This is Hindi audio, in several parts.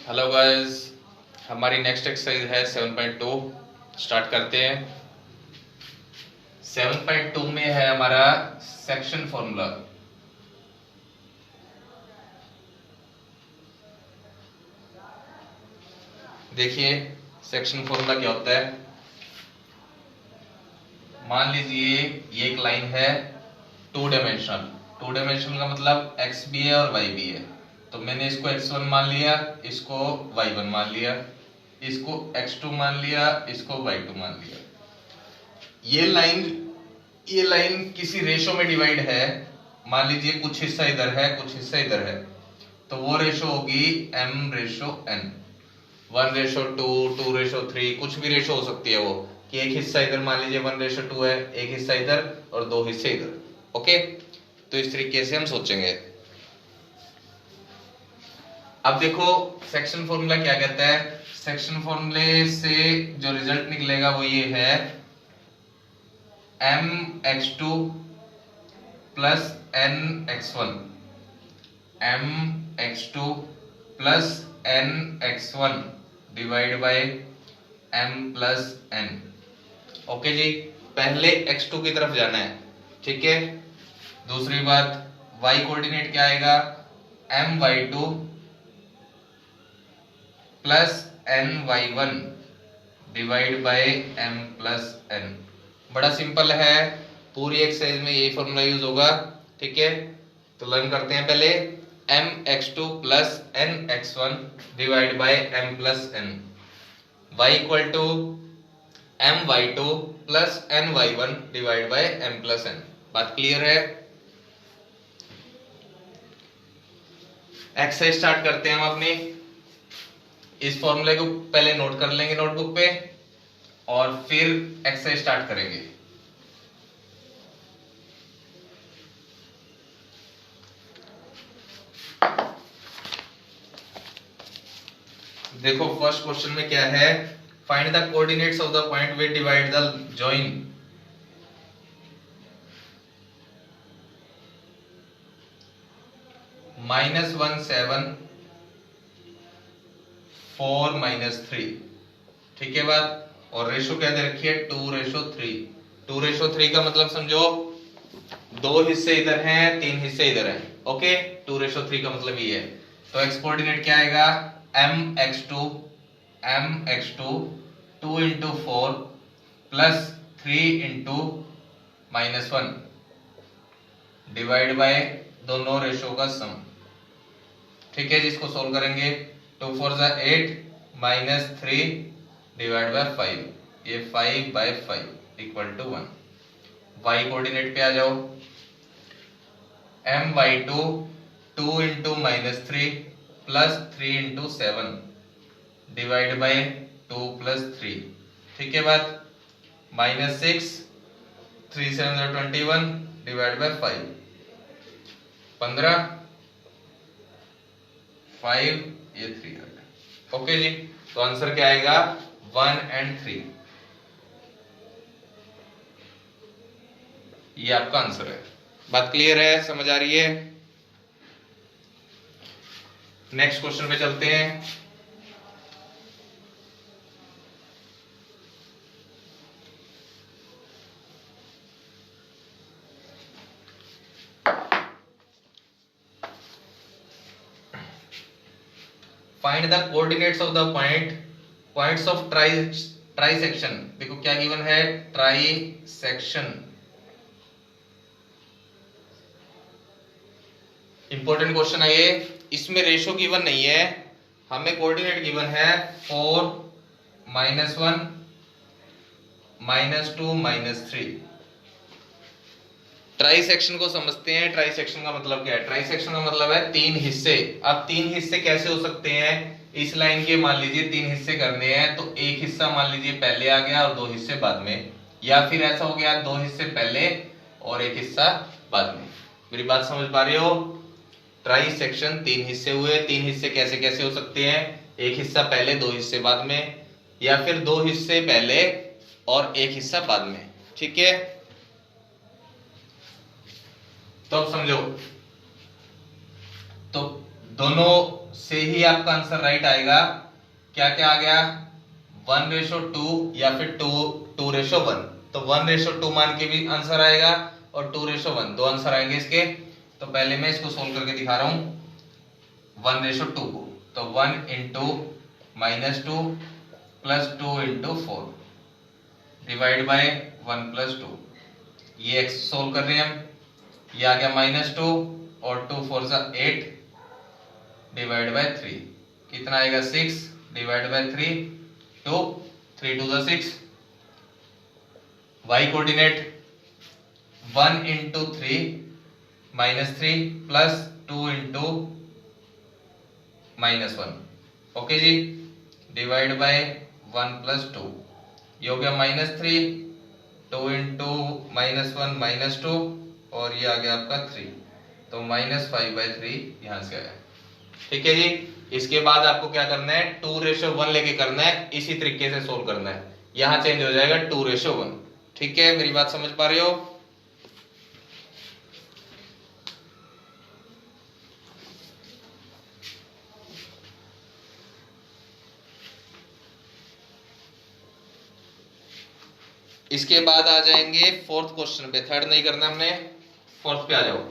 हेलो गाइस, हमारी नेक्स्ट एक्सरसाइज है 7.2। स्टार्ट करते हैं। 7.2 में है हमारा सेक्शन फॉर्मूला। देखिए सेक्शन फॉर्मूला क्या होता है। मान लीजिए ये एक लाइन है टू डायमेंशनल। टू डायमेंशनल का मतलब एक्स भी है और वाई भी है। तो मैंने इसको x1 मान लिया, इसको y1 मान लिया, इसको x2 मान लिया, इसको y2 मान लिया। ये लाइन किसी रेशो में डिवाइड है। मान लीजिए कुछ हिस्सा इधर है, कुछ हिस्सा इधर है, तो वो रेशो होगी m/n। 1/2, 2/3, कुछ भी रेशो हो सकती है वो, कि एक हिस्सा इधर मान लीजिए 1/2 है, एक हिस्सा इधर और दो हिस्से इधर। ओके, तो इस तरीके से हम सोचेंगे। अब देखो सेक्शन फॉर्मूला क्या कहता है। सेक्शन फॉर्मूले से जो रिजल्ट निकलेगा वो ये है mx2 plus nx1। mx2 plus nx1 divide by m plus n। Okay जी, पहले x2 की तरफ जाना है, ठीक है। दूसरी बात, y कोऑर्डिनेट क्या आएगा, my2 plus ny1 divide by m plus n। बड़ा सिंपल है, पूरी एक्सरसाइज में यही फॉर्मूला यूज होगा, ठीक है। तो लर्न करते हैं पहले। mx2 plus nx1 divide by m plus n। y equal to my2 plus ny1 divide by m plus n। बात क्लियर है। एक्सरसाइज स्टार्ट करते हैं हम अपनी। इस फॉर्मूले को पहले नोट कर लेंगे नोटबुक पे और फिर एक्सरसाइज स्टार्ट करेंगे। देखो फर्स्ट क्वेश्चन में क्या है, find the coordinates of the point way divide the join. -1 7 4 -3, ठीक है बात। और रेशो क्या दे रखी है, 2/3। 2/3 का मतलब समझो दो हिस्से इधर हैं, तीन हिस्से इधर हैं। ओके, 2/3 का मतलब ये है। तो एक्स कोऑर्डिनेट क्या आएगा, mx2 2 into 4 plus 3 into -1 divide by दोनों रेशो का सम, ठीक है। जिसको सोल्व करेंगे 2 4 8 -3 डिवाइड बाय 5, ये 5/5 इक्वल टू 1। y कोऑर्डिनेट पे आ जाओ, my2 2 into -3 plus 3 into 7 divide by 2 plus 3, ठीक है बात। -6 3 7 21 डिवाइड बाय 5, 15 5, ये 3 आ गया। ओके जी, तो आंसर क्या आएगा, 1 और 3। ये आपका आंसर है। बात क्लियर है, समझ आ रही है। नेक्स्ट क्वेश्चन पे चलते हैं। Find the coordinates of the points of try section. देखो क्या गिवन है, ट्राई सेक्शन। इंपॉर्टेंट क्वेश्चन है ये। इसमें रेशो गिवन नहीं है, हमें कोऑर्डिनेट गिवन है 4 -1 -2 -3। ट्राई सेक्शन को समझते हैं। ट्राई सेक्शन का मतलब क्या है, ट्राई सेक्शन का मतलब है तीन हिस्से। अब तीन हिस्से कैसे हो सकते हैं, इस लाइन के मान लीजिए तीन हिस्से करने हैं, तो एक हिस्सा मान लीजिए पहले आ गया और दो हिस्से बाद में, या फिर ऐसा हो गया दो हिस्से पहले और एक हिस्सा बाद में। मेरी बात समझ पा रहे हो। ट्राई सेक्शन तीन हिस्से हुए, तीन हिस्से कैसे कैसे हो सकते हैं, एक हिस्सा पहले दो हिस्से बाद में, या फिर दो हिस्से पहले और एक हिस्सा बाद में, ठीक है। तो अब समझो, तो दोनों से ही आपका आंसर राइट आएगा। क्या क्या आ गया, 1:2 या फिर 2:1। तो 1:2 मान के भी आंसर आएगा और 2:1 दो आंसर आएंगे इसके। तो पहले मैं इसको सोल्व करके दिखा रहा हूं 1:2 को। तो 1 into -2 plus 2 into 4 divide by 1 plus 2। ये x सोल्व कर रहे हैं हम। ये आ गया -2 और 2 4 जा 8 डिवाइड बाय 3। कितना आएगा 6 डिवाइड बाय 3 2 3 2 जा 6। y coordinate 1 into 3 -3 plus 2 into -1। Okay जी, डिवाइड बाय 1 प्लस 2। ये हो गया -3 2 इंटू -1 -2 और ये आ गया आपका 3। तो -5/3 यहां से आया। ठीक है जी। इसके बाद आपको क्या करना है, 2:1 लेके करना है, इसी तरीके से सोल्व करना है। यहां चेंज हो जाएगा 2:1। ठीक है, मेरी बात समझ पा रहे हो? इसके बाद आ जाएंगे फोर्थ क्वेश्चन पे। थर्ड नहीं करना हमने, फोर्थ पे आ जाओ।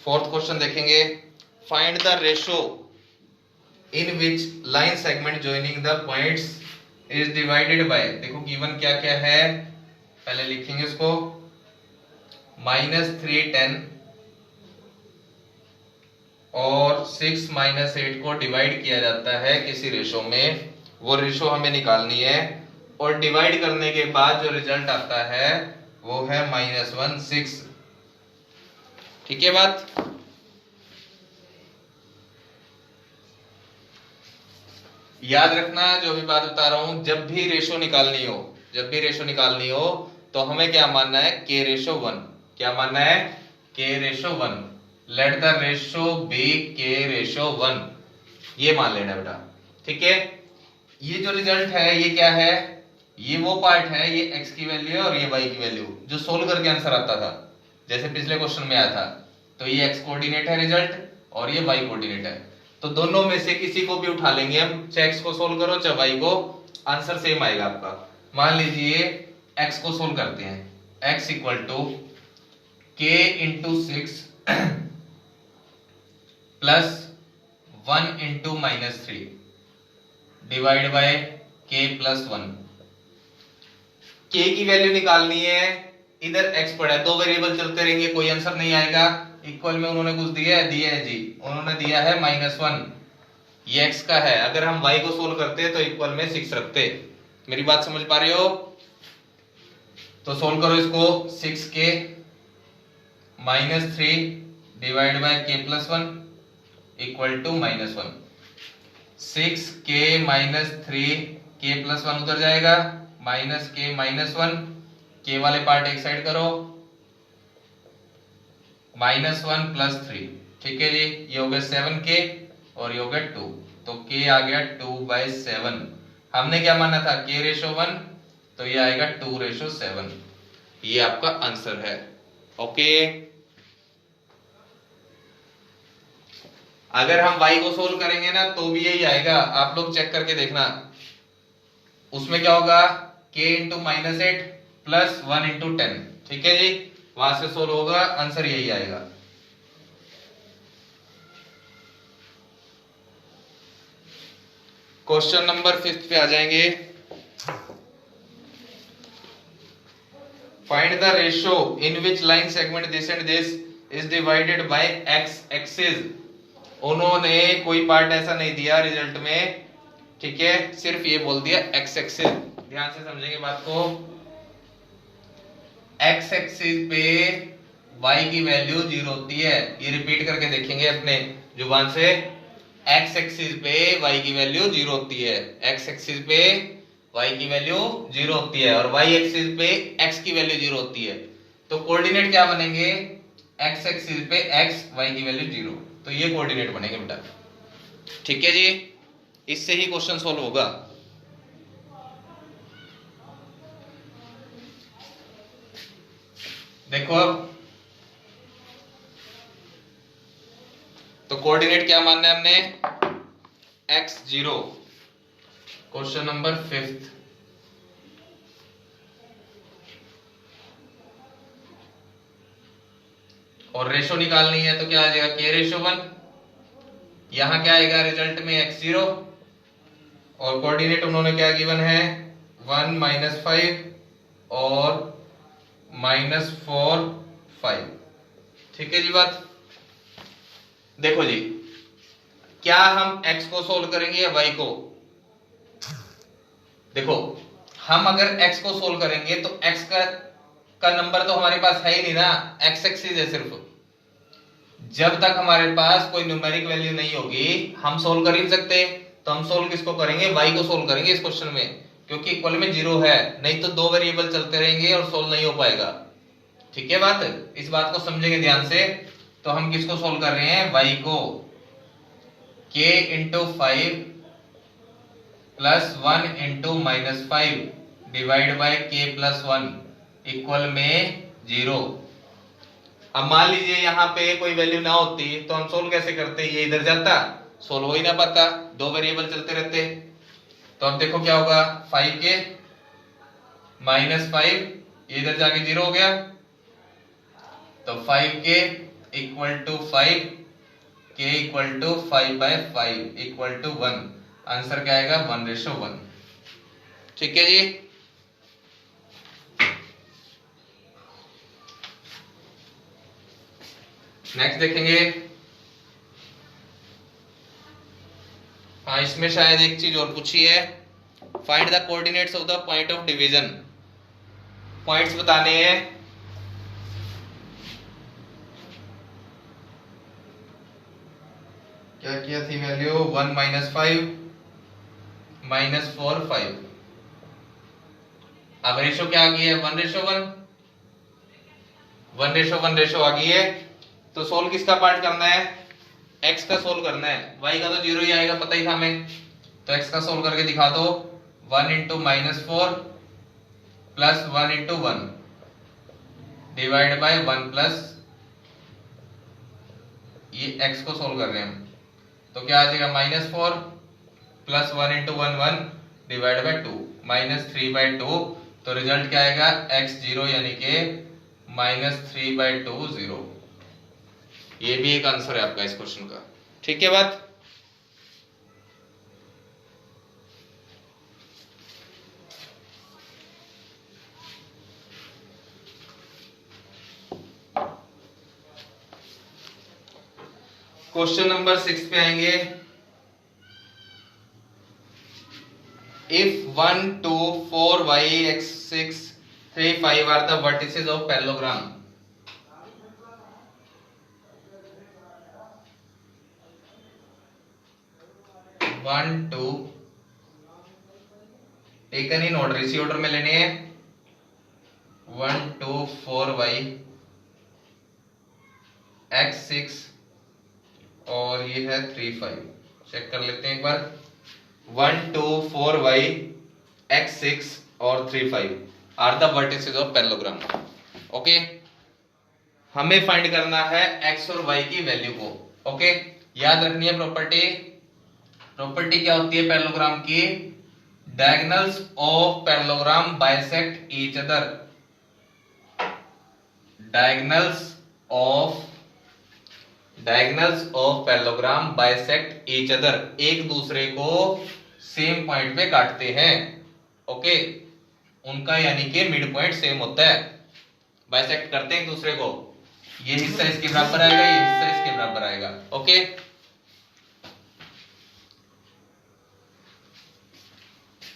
फोर्थ क्वेश्चन देखेंगे, find the ratio in which line segment joining the points is divided by. देखो गिवन क्या क्या है, पहले लिखेंगे इसको। -3 10 और 6 -8 को डिवाइड किया जाता है किसी रेशो में, वो रेशो हमें निकालनी है। और डिवाइड करने के बाद जो रिजल्ट आता है वो है -1 6। ठीक है बात? याद रखना जो भी बात बता रहा हूं, जब भी रेशो निकालनी हो तो हमें क्या मानना है, k:1। क्या मानना है, k:1। Let the ratio B k:1, ये मान लेना बेटा। ठीक है, ये जो रिजल्ट है ये क्या है, ये वो पार्ट है, ये x की वैल्यू है और ये y की वैल्यू जो सोल्व करके आंसर आता था, जैसे पिछले क्वेश्चन में आया था। तो ये x कोऑर्डिनेट है रिजल्ट और ये y कोऑर्डिनेट है। तो दोनों में से किसी को भी उठा लेंगे हम, चाहे x को सोल्व करो चाहे y को, आंसर सेम आएगा आपका। मान लीजिए x को सोल्व करते हैं, x equal to k into 6 plus 1 into -3 divide by k plus 1। k की वैल्यू निकालनी है, इधर x पड़ा है, दो वेरिएबल चलते रहेंगे, कोई आंसर नहीं आएगा। इक्वल में उन्होंने कुछ दिया है जी, उन्होंने दिया है -1, ये x का है। अगर हम y को सोल्व करते तो इक्वल में 6 रखते। मेरी बात समझ पा रहे हो? तो सोल्व करो इसको, 6k -3 divide by k plus 1 equal to -1। 6k -3 k plus 1 उधर जाएगा, -k -1, k वाले पार्ट एक साइड करो, -1 प्लस 3। ठीक है जी, ये हो गया 7k और ये हो गया 2। तो k आ गया 2/7। हमने क्या माना था, k:1, तो ये आएगा 2:7। ये आपका आंसर है। ओके, अगर हम y को सोल्व करेंगे ना तो भी यही आएगा, आप लोग चेक करके देखना। उसमें क्या होगा, k इंटू -8 प्लस 1 इंटू 10। ठीक है जी, वहां से सोल्व होगा, आंसर यही आएगा। क्वेश्चन नंबर 5 पे आ जाएंगे। Find the ratio in which line segment this and this is divided by x axis. उन्होंने कोई पार्ट ऐसा नहीं दिया रिजल्ट में, ठीक है, सिर्फ ये बोल दिया x एक्सिस। ध्यान से समझेंगे बात को। x एक्सिस पे y की वैल्यू 0 होती है, ये रिपीट करके देखेंगे अपने जुबान से। x एक्सिस पे y की वैल्यू 0 होती है, x एक्सिस पे y की वैल्यू 0 होती है और y एक्सिस पे x की वैल्यू 0 होती है। तो कोऑर्डिनेट क्या बनेंगे, x एक्सिस पे x, y की वैल्यू 0, तो ये कोऑर्डिनेट बनेंगे बेटा। ठीक है जी, इससे ही क्वेश्चन सॉल्व होगा। देखो अब, तो कोऑर्डिनेट क्या मानना है हमने, x0। क्वेश्चन नंबर 5th, और रेशो निकालनी है तो क्या आ जाएगा, k/1। यहां क्या आएगा रिजल्ट में, x0, और कोऑर्डिनेट उन्होंने क्या गिवन है, 1 -5 और -4 5। ठीक है जी बात। देखो जी, क्या हम x को सोल्व करेंगे या y को? देखो, हम अगर x को सोल्व करेंगे तो x का नंबर तो हमारे पास है ही नहीं ना, x एक्सिस है सिर्फ। जब तक हमारे पास कोई न्यूमेरिक वैल्यू नहीं होगी हम सोल्व कर ही नहीं सकते। तो हम सोल्व किसको करेंगे, y को सोल्व करेंगे इस क्वेश्चन में, क्योंकि इक्वल में 0 है, नहीं तो दो वेरिएबल चलते रहेंगे और सोल्व नहीं हो पाएगा। ठीक है बात, इस बात को समझेंगे ध्यान से। तो हम किसको सोल्व कर रहे हैं, y को, k into 5 plus 1 into -5 divide by k plus 1 equal में 0। अब मान लीजिए यहाँ पे कोई वैल्यू ना होती तो हम सोल्व कैसे करते, ये इधर जाता, सोल्व हो ही ना पाता, दो वेरिएबल चलते रहते। तो अब देखो क्या होगा, 5k -5, ये इधर जाके 0 हो गया, तो 5k equal to 5, k equal to 5/5 equal to 1। Answer क्या आएगा, 1:1। ठीक है जी। नेक्स्ट देखेंगे, हाँ इसमें शायद एक चीज और पूछी है, find the coordinates of the point of division. Points बताने हैं। क्या किया थी वैल्यू, 1 -5 -4 5। अब रेशो क्या आ गई है, 1:1। 1:1 रेशो आ गई है। तो सोल्व किसका पार्ट करना है, x का सोल्व करना है, y का तो 0 ही आएगा, पता ही था हमें। तो x का सोल्व करके दिखा दो, 1 into -4 plus 1 into 1 divide by 1 plus, ये x को सोल्व कर रहे हैं हम, तो क्या आ जाएगा, -4 प्लस 1 इंटू 1 1 डिवाइड बाय 2 -3/2। तो रिजल्ट क्या आएगा, x0 यानी कि -3/2 0। ये भी एक आंसर है आपका इस क्वेश्चन का। ठीक है बात। क्वेश्चन नंबर 6 पे आएंगे। If 1 2 4 y x 6 3 5 are the vertices of parallelogram, one two taken in order, इसी ऑर्डर में लेने हैं, 1 2 4 y x 6 और ये है 3 5। चेक कर लेते हैं एक बार, 1 2 4 y x 6 और 3 5 are the vertices of parallelogram. Okay, हमें फाइंड करना है x और y की वैल्यू को। ओके, याद रखनी है प्रॉपर्टी। प्रॉपर्टी क्या होती है पैरेललोग्राम की, diagonals of parallelogram bisect each other. Diagonals of parallelogram bisect each other, एक दूसरे को सेम पॉइंट पे काटते हैं। ओके, उनका यानी कि मिड पॉइंट सेम होता है, बाइसेक्ट करते हैं एक दूसरे को। ये हिस्सा इसके बराबर आएगा, ये हिस्सा इसके बराबर आएगा। ओके,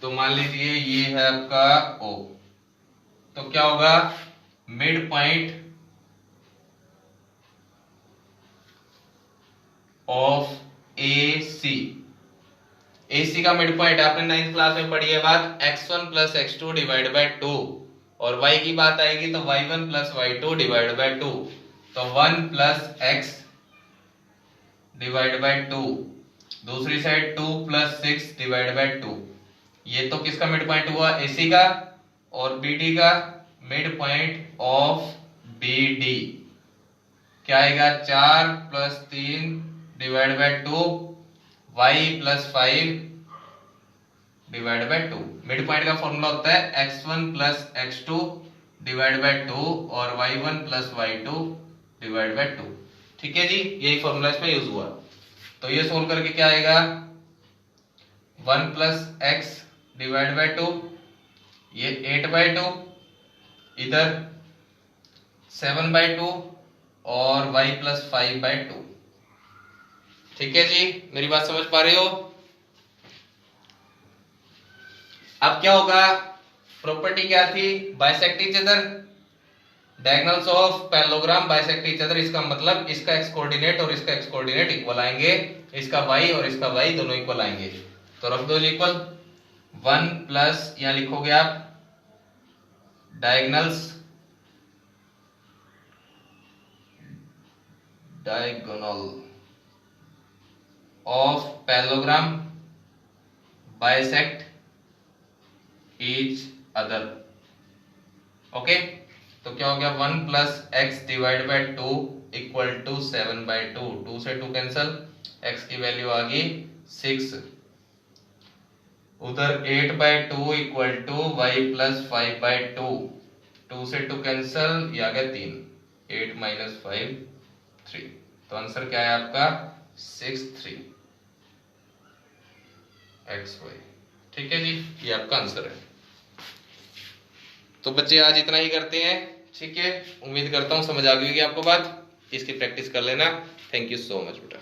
तो मान लीजिए ये है आपका O, तो क्या होगा, mid point of AC। AC का मिड पॉइंट आपने 9th क्लास में पढ़ी है बात, x1 plus x2 divide by 2, और y की बात आएगी तो y1 plus y2 divide by 2, तो 1 प्लस x डिवाइड बाय 2, दूसरी साइड 2 प्लस 6 डिवाइड बाय 2। ये तो किसका मिड पॉइंट हुआ, AC का, और BD का मिड पॉइंट ऑफ BD क्या आएगा 4 plus 3 divide by 2 y plus 5 divide by 2। Mid point का फॉर्मूला होता है x1 plus x2 divide by 2 और y1 plus y2 divide by 2। ठीक है जी, यही फॉर्मूला इसमें यूज हुआ। तो ये सोल्व करके क्या आएगा 1 प्लस x डिवाइड बाय 2, ये 8 बाय 2, इधर 7 बाय 2 और y प्लस 5 बाय 2। ठीक है जी, मेरी बात समझ पा रहे हो? अब क्या होगा, प्रॉपर्टी क्या थी, bisect each other, diagonals of parallelogram bisect each other. इसका मतलब इसका एक्स कोऑर्डिनेट और इसका एक्स कोऑर्डिनेट इक्वल आएंगे, इसका y और इसका y दोनों इक्वल आएंगे। तो रख दो इक्वल 1 प्लस, यहां लिखोगे आप diagonals diagonal of parallelogram bisect each other. Okay, तो क्या हो गया 1 plus x divide by 2 equal to 7 by 2, 2 से 2 कैंसल, x की वैल्यू आ गई 6, उधर 8 by 2 equal to y plus 5 by 2, 2 से 2 कैंसल, ये आ गया 3, 8 माइनस 5 3। तो आंसर क्या है आपका 6 3 xy। ठीक है जी, ये आपका आंसर है। तो बच्चे आज इतना ही करते हैं। ठीक है, उम्मीद करता हूं समझ आ गई होगी आपको बात, इसकी प्रैक्टिस कर लेना। थैंक यू सो मच बेटा।